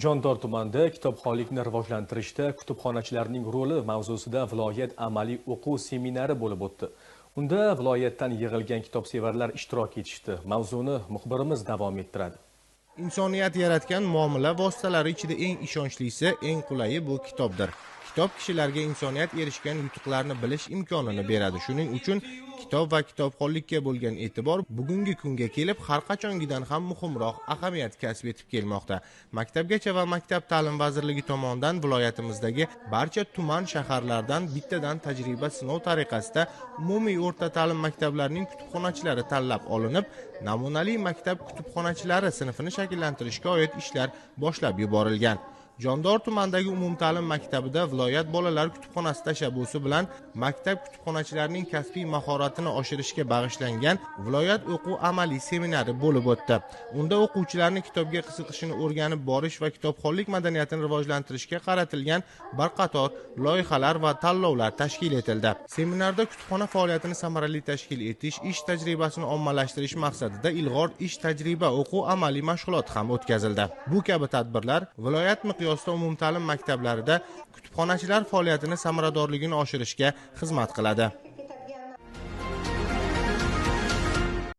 Jondor tumanida kitobxonlikni rivojlantirishda kutubxonachilarning roli mavzusida viloyat amaliy o'quv seminari bo'lib o'tdi. Unda viloyatdan yig'ilgan kitobsevarlar ishtirok etishdi. Mavzuni muxbirimiz davom ettiradi. Insoniyat yaratgan muomala vositalari ichida eng ishonchlisi, eng qulayi bu kitobdir. Kitob kishilarga insoniyat erishgan yutuqlarni bilish imkonini beradi. Shuning uchun kitob va kitobxonlikka bo'lgan e'tibor bugungi kunga kelib har qachongidan ham muhimroq ahamiyat kasb etib kelmoqda. Maktabgacha va Maktab ta'lim vazirligi tomonidan viloyatimizdagi barcha tuman shaharlardan bittadan tajriba sinov tariqasida umumiy o'rta ta'lim maktablarining kutubxonachilari tanlab olinib, namunali maktab kutubxonachilari sinfini shakllantirishga oid ishlar boshlab yuborilgan. Jondor tumanidagi umumta'lim maktabida viloyat bolalar kutubxonasi tashabbusi bilan maktab kutubxonachilarining kasbiy mahoratini oshirishga bag'ishlangan viloyat o'quv amaliy seminari bo'lib o'tdi. Unda o'quvchilarni kitobga qiziqishini o'rganib borish va kitobxonlik madaniyatini rivojlantirishga qaratilgan bir qator loyihalar va tanlovlar tashkil etildi. Seminarda kutubxona faoliyatini samarali tashkil etish, ish tajribasini ommalashtirish maqsadida ilg'or ish tajriba o'quv amaliy mashg'ulot ham o'tkazildi. Bu kabi tadbirlar viloyat miqyosida umumta'lim maktablarida kutubxonachilar faoliyatini samaradorligini oshirishga xizmat qiladi.